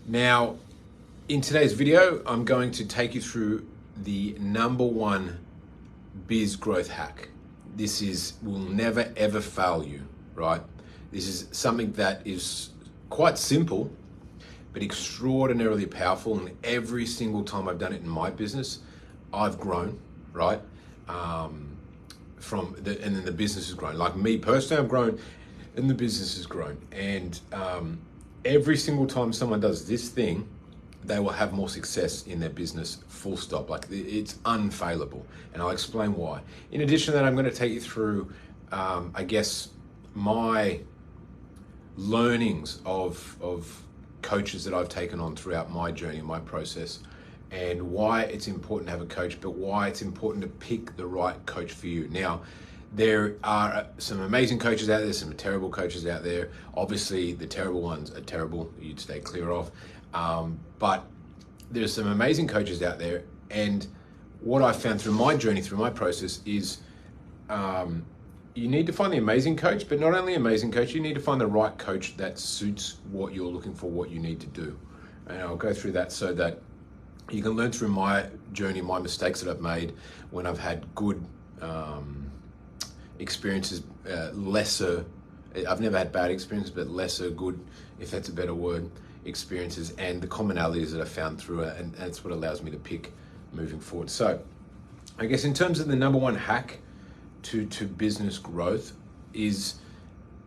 Now, in today's video, I'm going to take you through the number one biz growth hack. This will never ever fail you, right? This is something that is quite simple, but extraordinarily powerful. And every single time I've done it in my business, I've grown, right? And then the business has grown. Like me personally, I've grown and the business has grown. And every single time someone does this thing, they will have more success in their business, full stop. Like it's unfailable. And I'll explain why. In addition to that, I'm going to take you through, I guess, my learnings of coaches that I've taken on throughout my journey, my process, and why it's important to have a coach, but why it's important to pick the right coach for you. Now, there are some amazing coaches out there, some terrible coaches out there. Obviously, the terrible ones are terrible, you'd stay clear of. But there's some amazing coaches out there. And what I found through my journey, through my process is you need to find the amazing coach, but not only amazing coach, you need to find the right coach that suits what you're looking for, what you need to do. And I'll go through that so that you can learn through my journey, my mistakes that I've made when I've had good experiences, lesser, I've never had bad experiences, but lesser good, if that's a better word, experiences, and the commonalities that I found through it, and that's what allows me to pick moving forward. So I guess in terms of the number one hack to business growth is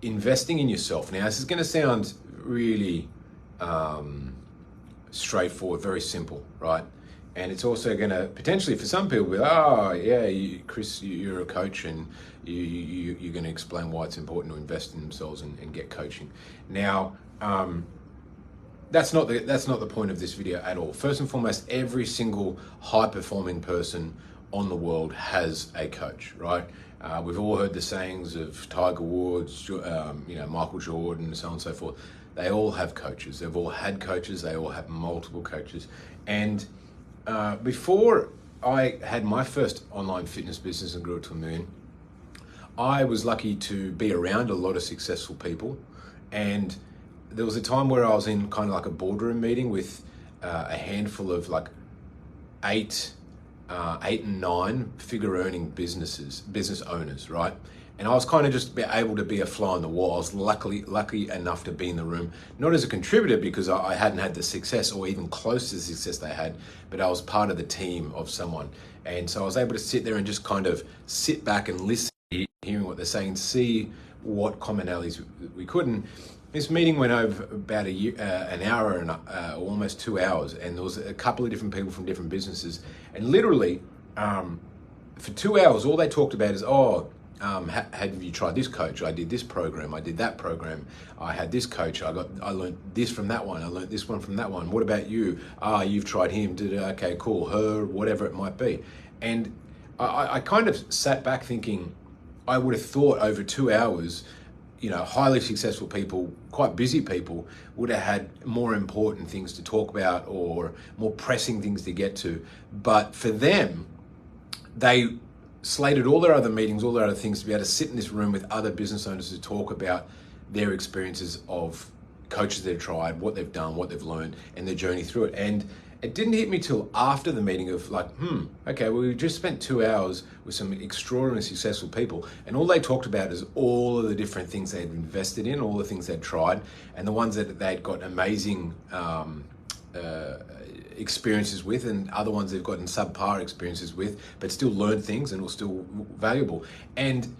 investing in yourself. Now, this is going to sound really straightforward, very simple, right? And it's also going to potentially, for some people, be, oh yeah, Chris, you're a coach, and you're going to explain why it's important to invest in themselves and get coaching. Now, that's not the point of this video at all. First and foremost, every single high-performing person on the world has a coach, right? We've all heard the sayings of Tiger Woods, Michael Jordan, and so on and so forth. They all have coaches. They've all had coaches. They all have multiple coaches. And before I had my first online fitness business and grew it to $1 million, I was lucky to be around a lot of successful people. And there was a time where I was in kind of like a boardroom meeting with a handful of like eight and nine figure earning business owners, right? And I was kind of just able to be a fly on the wall. I was lucky enough to be in the room, not as a contributor because I hadn't had the success or even close to the success they had, but I was part of the team of someone. And so I was able to sit there and just kind of sit back and listen, hearing what they're saying, see what commonalities we could. And this meeting went over about an hour and almost 2 hours, and there was a couple of different people from different businesses. And literally, for 2 hours, all they talked about is, have you tried this coach? I did this program. I did that program. I had this coach. I learned this from that one. I learned this one from that one. What about you? You've tried him. Okay, cool. Her, whatever it might be. And I kind of sat back thinking, I would have thought over 2 hours, highly successful people, quite busy people, would have had more important things to talk about or more pressing things to get to. But for them, they slated all their other meetings, all their other things to be able to sit in this room with other business owners to talk about their experiences of coaches they've tried, what they've done, what they've learned, and their journey through it. And it didn't hit me till after the meeting of like, okay, well, we just spent 2 hours with some extraordinarily successful people, and all they talked about is all of the different things they'd invested in, all the things they'd tried, and the ones that they'd got amazing experiences with, and other ones they've gotten subpar experiences with, but still learned things and were still valuable. And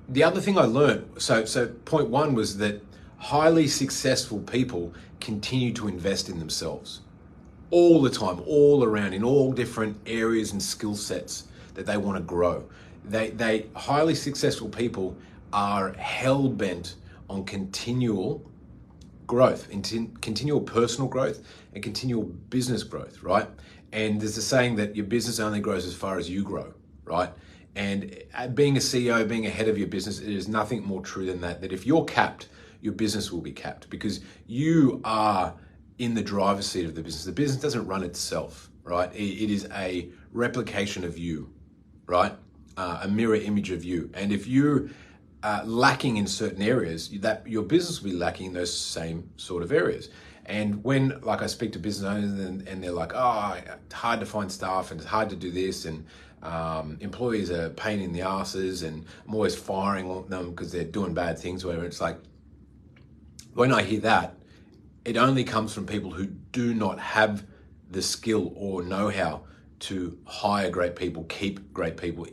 the other thing I learned, so point one was that highly successful people continue to invest in themselves all the time, all around, in all different areas and skill sets that they want to grow. They highly successful people are hell bent on continual growth, continual personal growth and continual business growth, right? And there's a saying that your business only grows as far as you grow, right? And being a CEO, being a head of your business, it is nothing more true than that if you're capped, your business will be capped because you are in the driver's seat of the business. The business doesn't run itself, right? It is a replication of you, right? A mirror image of you. And if you're lacking in certain areas, that your business will be lacking in those same sort of areas. And when, like, I speak to business owners and they're like, oh, it's hard to find staff and it's hard to do this, and employees are a pain in the asses, and I'm always firing them because they're doing bad things, whatever. It's like, when I hear that, it only comes from people who do not have the skill or know-how to hire great people, keep great people,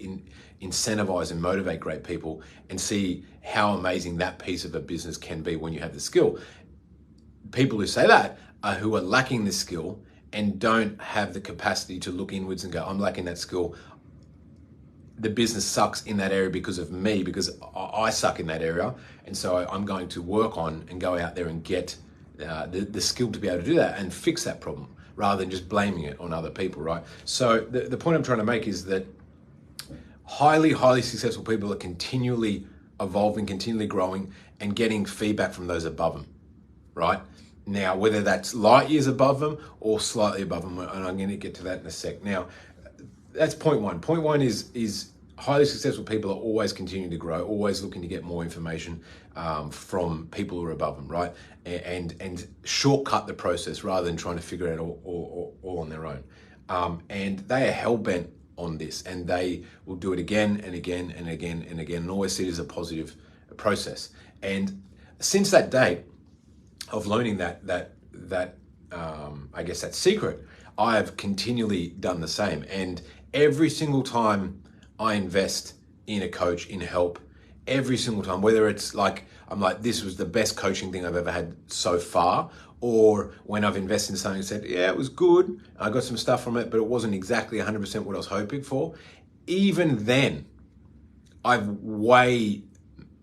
incentivize and motivate great people, and see how amazing that piece of a business can be when you have the skill. People who say that are who are lacking the skill and don't have the capacity to look inwards and go, I'm lacking that skill. The business sucks in that area because of me, because I suck in that area. And so I'm going to work on and go out there and get the skill to be able to do that and fix that problem, rather than just blaming it on other people, right? So the point I'm trying to make is that highly, highly successful people are continually evolving, continually growing, and getting feedback from those above them, right? Now, whether that's light years above them or slightly above them, and I'm going to get to that in a sec. Now, that's point one. Point one is highly successful people are always continuing to grow, always looking to get more information from people who are above them, right? And shortcut the process rather than trying to figure it out all on their own. And they are hell-bent on this, and they will do it again and again and again and again, and always see it as a positive process. And since that date of learning that I guess that secret, I have continually done the same. And every single time I invest in a coach, in help, every single time, whether it's like, I'm like, this was the best coaching thing I've ever had so far, or when I've invested in something and said, yeah, it was good, I got some stuff from it, but it wasn't exactly 100% what I was hoping for. Even then, I've way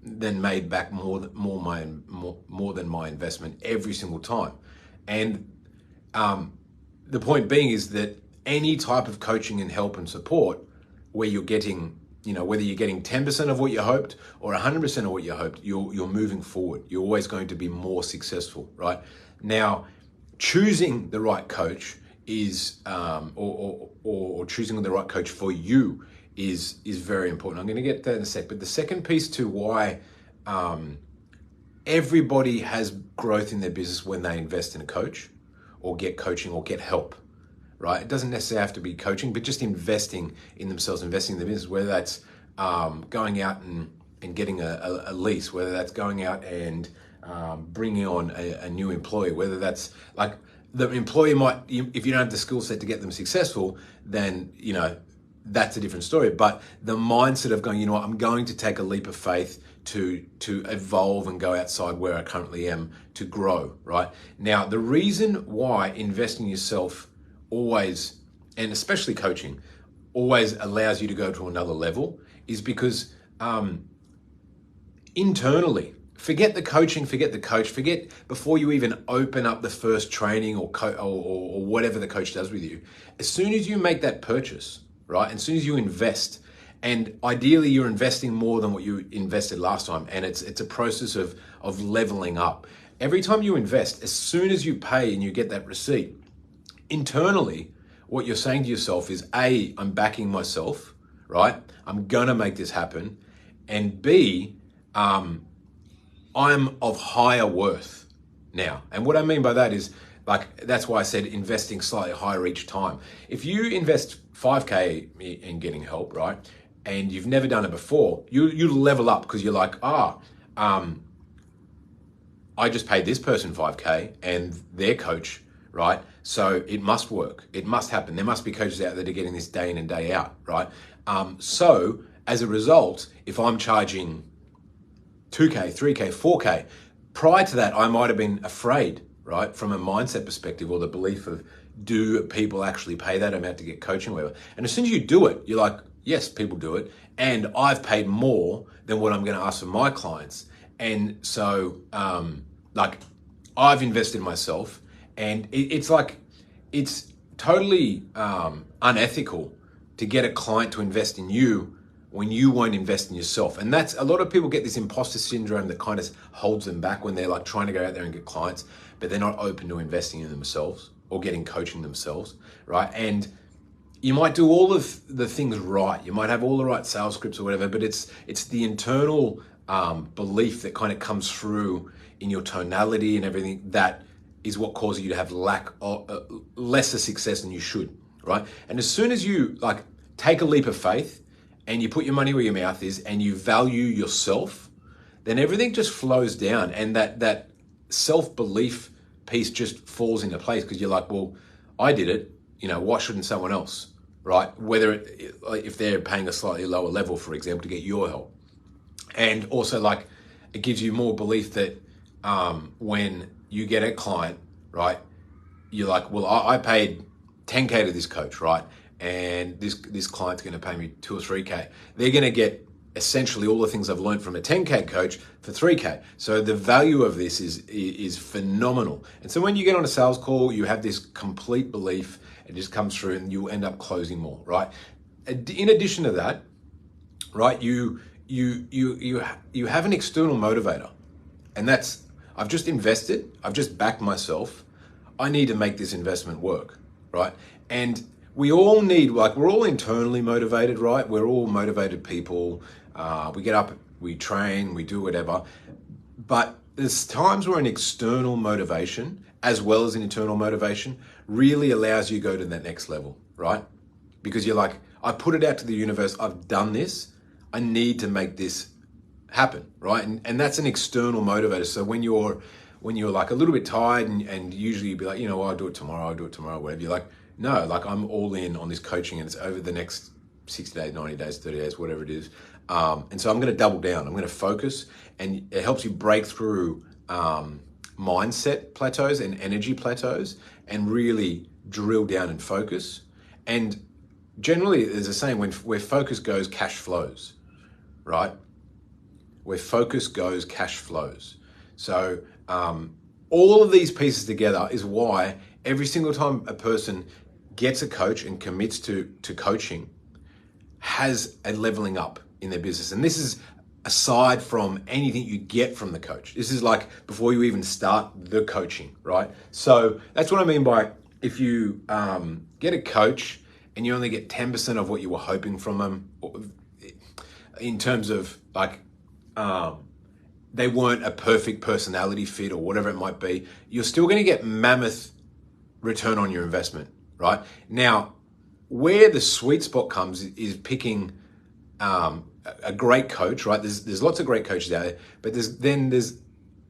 than made back more than my investment every single time. And the point being is that any type of coaching and help and support where you're getting, whether you're getting 10% of what you hoped or 100% of what you hoped, you're moving forward. You're always going to be more successful, right? Now, choosing the right coach is, or choosing the right coach for you is very important. I'm going to get to that in a sec. But the second piece to why everybody has growth in their business when they invest in a coach or get coaching or get help, right? It doesn't necessarily have to be coaching, but just investing in themselves, investing in the business, whether that's going out and getting a lease, whether that's going out and bringing on a new employee, whether that's like the employee might, if you don't have the skill set to get them successful, then, that's a different story. But the mindset of going, I'm going to take a leap of faith to evolve and go outside where I currently am to grow, right? Now, the reason why investing in yourself always, and especially coaching, always allows you to go to another level is because internally, forget the coaching, forget the coach, forget before you even open up the first training or whatever the coach does with you. As soon as you make that purchase, right? As soon as you invest, and ideally you're investing more than what you invested last time, and it's a process of leveling up. Every time you invest, as soon as you pay and you get that receipt, internally, what you're saying to yourself is, A, I'm backing myself, right? I'm gonna make this happen. And B, I'm of higher worth now. And what I mean by that is, that's why I said investing slightly higher each time. If you invest 5K in getting help, right? And you've never done it before, you level up because you're like, I just paid this person 5K and their coach, right? So it must work. It must happen. There must be coaches out there that are getting this day in and day out, right? So as a result, if I'm charging 2K, 3K, 4K, prior to that, I might have been afraid, right? From a mindset perspective, or the belief of, do people actually pay that amount to get coaching or whatever? And as soon as you do it, you're like, yes, people do it. And I've paid more than what I'm going to ask for my clients. And so, I've invested in myself, and it's totally unethical to get a client to invest in you when you won't invest in yourself. And that's, a lot of people get this imposter syndrome that kind of holds them back when they're like trying to go out there and get clients, but they're not open to investing in themselves or getting coaching themselves, right? And you might do all of the things right. You might have all the right sales scripts or whatever, but it's the internal belief that kind of comes through in your tonality and everything that is what causes you to have lesser success than you should, right? And as soon as you like take a leap of faith and you put your money where your mouth is and you value yourself, then everything just flows down, and that self-belief piece just falls into place, because you're like, well, I did it, why shouldn't someone else, right? Whether if they're paying a slightly lower level, for example, to get your help. And also, like, it gives you more belief that when you get a client, right, you're like, well, I paid 10K to this coach, right? And this client's going to pay me 2 or 3K. They're going to get essentially all the things I've learned from a 10K coach for 3K. So the value of this is phenomenal. And so when you get on a sales call, you have this complete belief. It just comes through, and you'll end up closing more, right? In addition to that, right, you have an external motivator, and that's, I've just invested, I've just backed myself, I need to make this investment work, right? And we all need, like, we're all internally motivated, right? We're all motivated people. We get up, we train, we do whatever. But there's times where an external motivation, as well as an internal motivation, really allows you to go to that next level, right? Because you're like, I put it out to the universe, I've done this, I need to make this happen, right? And that's an external motivator. So when you're like a little bit tired, and usually you'd be like, I'll do it tomorrow, whatever. You're like, no, like, I'm all in on this coaching, and it's over the next 60 days, 90 days, 30 days, whatever it is. And so I'm going to double down. I'm going to focus, and it helps you break through mindset plateaus and energy plateaus, and really drill down and focus. And generally, there's a saying, where focus goes, cash flows, right? Where focus goes, cash flows. So all of these pieces together is why every single time a person gets a coach and commits to coaching, has a leveling up in their business. And this is aside from anything you get from the coach. This is like before you even start the coaching, right? So that's what I mean by, if you get a coach and you only get 10% of what you were hoping from them, in terms of like, they weren't a perfect personality fit or whatever it might be, you're still going to get mammoth return on your investment, right? Now, where the sweet spot comes is picking a great coach, right? There's lots of great coaches out there, but there's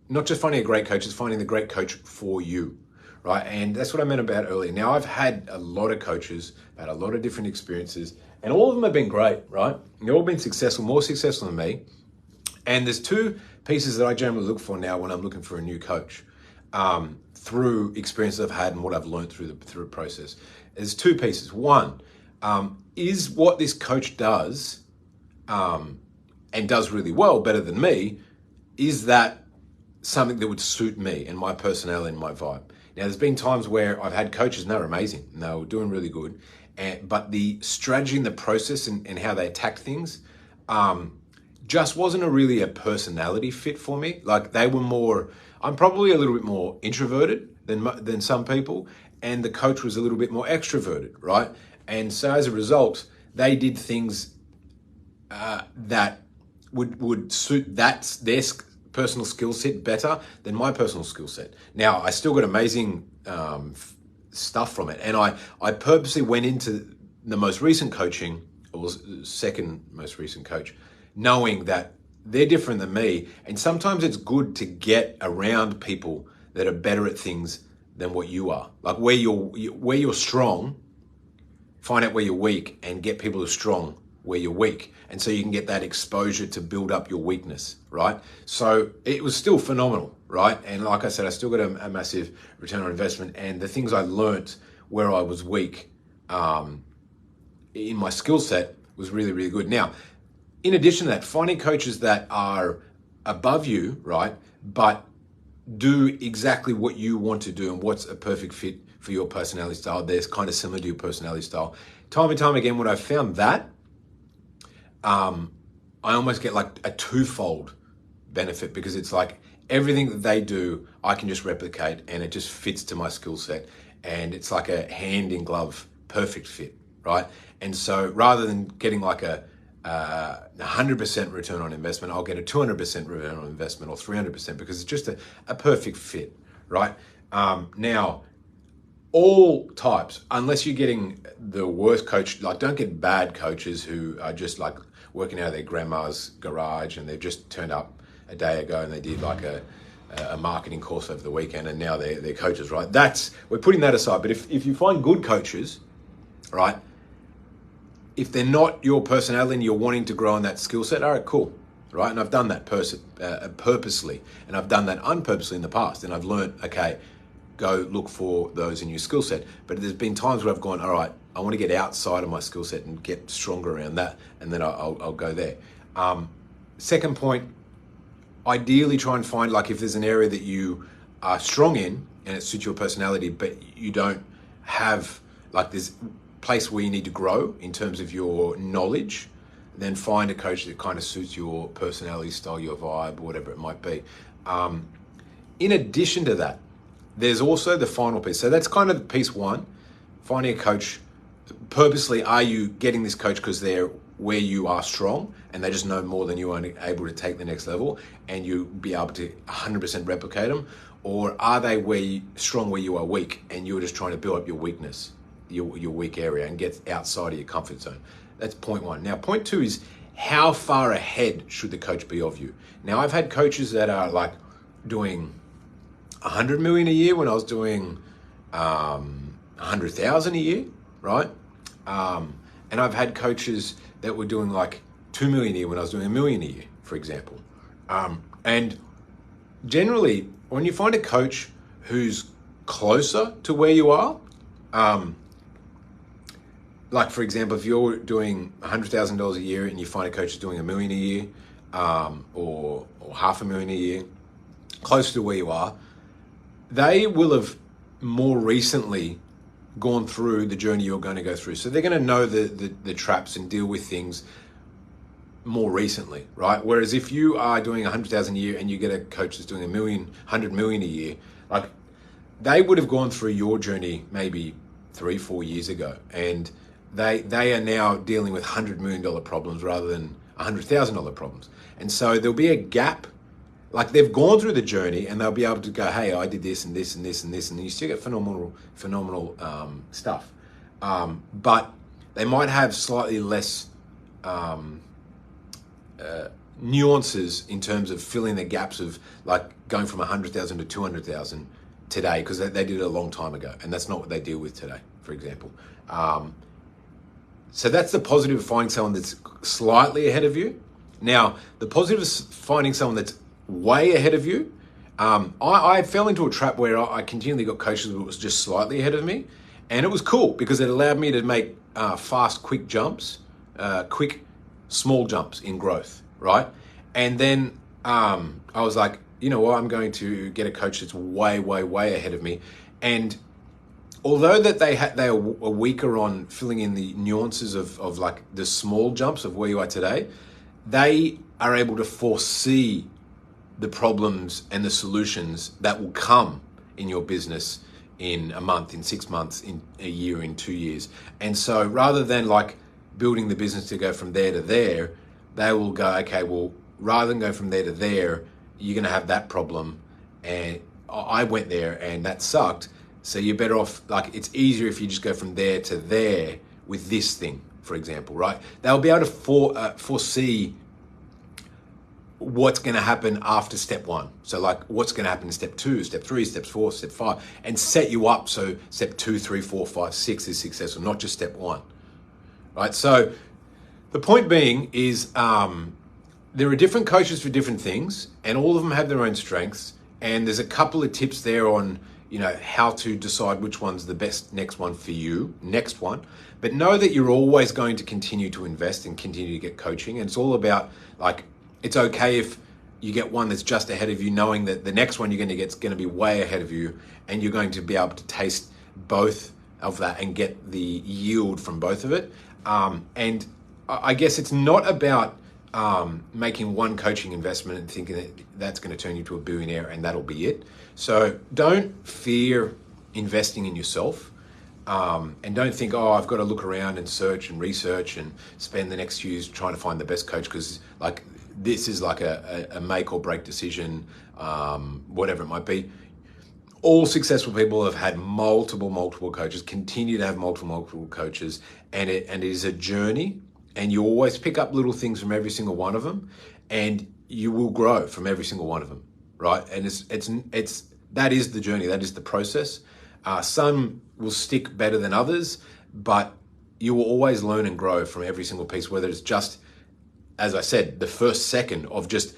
not just finding a great coach, it's finding the great coach for you, right? And that's what I meant about earlier. Now, I've had a lot of coaches, I've had a lot of different experiences, and all of them have been great, right? They've all been successful, more successful than me. And there's two pieces that I generally look for now when I'm looking for a new coach, through experiences I've had and what I've learned through the process. There's two pieces. One, is what this coach does, and does really well, better than me, is that something that would suit me and my personality and my vibe? Now, there's been times where I've had coaches and they're amazing and they were doing really good, but the strategy and the process and how they attacked things just wasn't really a personality fit for me. Like, they were more, I'm probably a little bit more introverted than some people, and the coach was a little bit more extroverted, right? And so as a result, they did things that would suit their personal skill set better than my personal skill set. Now, I still got amazing stuff from it, and I purposely went into the most recent coaching, or second most recent coach, knowing that they're different than me, and sometimes it's good to get around people that are better at things than what you are. Like, where you're strong, find out where you're weak, and get people who are strong where you're weak. And so you can get that exposure to build up your weakness, right? So it was still phenomenal, right? And like I said, I still got a massive return on investment, and the things I learnt where I was weak in my skill set was really, really good. Now, in addition to that, finding coaches that are above you, right, but do exactly what you want to do and what's a perfect fit for your personality style. They're kind of similar to your personality style. Time and time again, when I found that, I almost get like a twofold benefit, because it's like everything that they do, I can just replicate, and it just fits to my skill set. And it's like a hand in glove, perfect fit, right? And so rather than getting like a 100% return on investment, I'll get a 200% return on investment, or 300%, because it's just a perfect fit, right? Now, all types, unless you're getting the worst coach, like don't get bad coaches who are just like working out of their grandma's garage and they've just turned up a day ago and they did like a marketing course over the weekend and now they're coaches, right? We're putting that aside. But if you find good coaches, right, if they're not your personality and you're wanting to grow in that skill set, all right, cool, right? And I've done that purposely, and I've done that unpurposely in the past, and I've learned, okay, go look for those in your skill set. But there's been times where I've gone, all right, I want to get outside of my skill set and get stronger around that, and then I'll go there. Second point, ideally try and find, like, if there's an area that you are strong in and it suits your personality, but you don't have, like, this place where you need to grow in terms of your knowledge, then find a coach that kind of suits your personality style, your vibe, whatever it might be. In addition to that, there's also the final piece. So that's kind of piece one, finding a coach. Purposely, are you getting this coach because they're where you are strong and they just know more than you are able to take the next level and you be able to 100% replicate them? Or are they strong where you are weak and you're just trying to build up your weakness, your weak area, and get outside of your comfort zone? That's point one. Now, point two is, how far ahead should the coach be of you? Now, I've had coaches that are like doing 100 million a year when I was doing 100,000 a year, right? And I've had coaches that were doing like 2 million a year when I was doing 1 million a year, for example. And generally, when you find a coach who's closer to where you are, like for example, if you're doing $100,000 a year and you find a coach who's doing 1 million a year, or $500,000 a year, close to where you are, they will have more recently gone through the journey you're going to go through. So they're going to know the traps and deal with things more recently, right? Whereas if you are doing 100,000 a year and you get a coach that's doing 100 million a year, like they would have gone through your journey maybe 3-4 years ago, and they are now dealing with $100 million problems rather than $100,000 problems. And so there'll be a gap. Like they've gone through the journey and they'll be able to go, hey, I did this and this and this and this, and you still get phenomenal stuff. But they might have slightly less nuances in terms of filling the gaps of like going from 100,000 to 200,000 today, because they did it a long time ago, and that's not what they deal with today, for example. So that's the positive of finding someone that's slightly ahead of you. Now, the positive is finding someone that's way ahead of you. I fell into a trap where I continually got coaches that was just slightly ahead of me, and it was cool because it allowed me to make fast, quick jumps, quick, small jumps in growth, right? And then I was like, you know what, I'm going to get a coach that's way, way, way ahead of me. And although that they are weaker on filling in the nuances of like the small jumps of where you are today, they are able to foresee the problems and the solutions that will come in your business in a month, in 6 months, in a year, in 2 years. And so rather than like building the business to go from there to there, they will go, okay, well, rather than go from there to there, you're going to have that problem. And I went there and that sucked. So you're better off, like, it's easier if you just go from there to there with this thing, for example, right? They'll be able to foresee what's going to happen after step one. So like what's going to happen in step 2, step 3, step 4, step 5, and set you up so step 2, 3, 4, 5, 6 is successful, not just step 1, right? So the point being is there are different coaches for different things, and all of them have their own strengths. And there's a couple of tips there on, you know, how to decide which one's the best next one for you, next one. But know that you're always going to continue to invest and continue to get coaching. And it's all about, like, it's okay if you get one that's just ahead of you, knowing that the next one you're going to get is going to be way ahead of you, and you're going to be able to taste both of that and get the yield from both of it. And I guess it's not about making one coaching investment and thinking that that's going to turn you to a billionaire and that'll be it. So don't fear investing in yourself, and don't think, oh, I've got to look around and search and research and spend the next few years trying to find the best coach, because like this is like a make or break decision, whatever it might be. All successful people have had multiple coaches, continue to have multiple coaches, and it is a journey, and you always pick up little things from every single one of them, and you will grow from every single one of them, right? And it's that is the journey, that is the process. Some will stick better than others, but you will always learn and grow from every single piece, whether it's just, as I said, the first second of just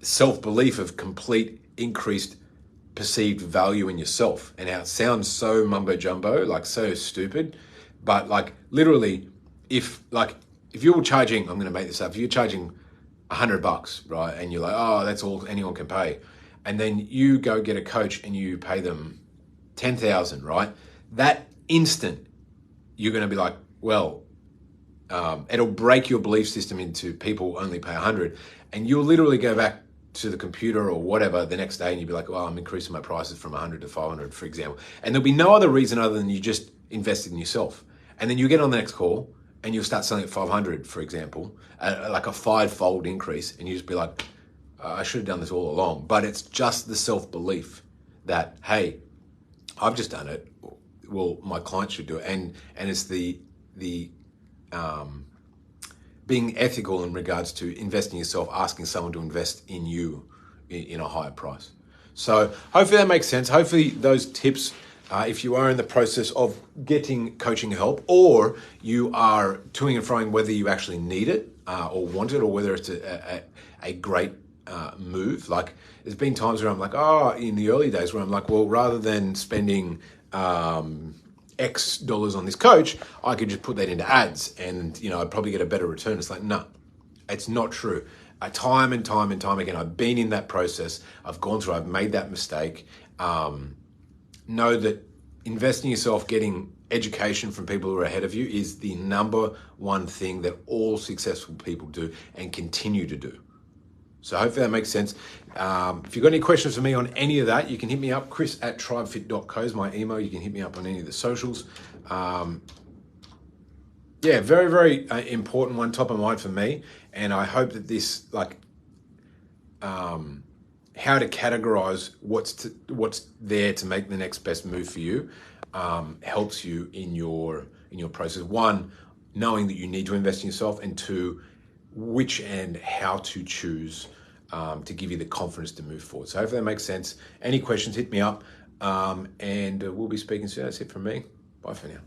self-belief of complete increased perceived value in yourself. And how it sounds so mumbo jumbo, like so stupid, but like literally, if you're charging, I'm going to make this up, if you're charging $100, right, and you're like, oh, that's all anyone can pay, and then you go get a coach and you pay them 10,000, right? That instant, you're going to be like, well, it'll break your belief system into people only pay 100, and you'll literally go back to the computer or whatever the next day and you'll be like, well, I'm increasing my prices from 100 to 500, for example. And there'll be no other reason other than you just invested in yourself. And then you get on the next call and you'll start selling at 500, for example, like a 5-fold increase. And you just be like, I should have done this all along. But it's just the self-belief that, hey, I've just done it. Well, my client should do it. And it's the being ethical in regards to investing in yourself, asking someone to invest in you in a higher price. So hopefully that makes sense. Hopefully those tips, if you are in the process of getting coaching help, or you are toing and froing whether you actually need it or want it, or whether it's a great move. Like there's been times where I'm like, in the early days where I'm like, well, rather than spending X dollars on this coach, I could just put that into ads and, I'd probably get a better return. It's like, no, it's not true. Time and time again, I've been in that process. I've gone through, I've made that mistake. Know that investing in yourself, getting education from people who are ahead of you is the number one thing that all successful people do and continue to do. So hopefully that makes sense. If you've got any questions for me on any of that, you can hit me up. chris@tribefit.co is my email. You can hit me up on any of the socials. Very, very important one, top of mind for me. And I hope that this, how to categorize what's there to make the next best move for you, helps you in your process. One, knowing that you need to invest in yourself, and two, which and how to choose to give you the confidence to move forward. So hopefully that makes sense. Any questions, hit me up, and we'll be speaking soon. That's it from me. Bye for now.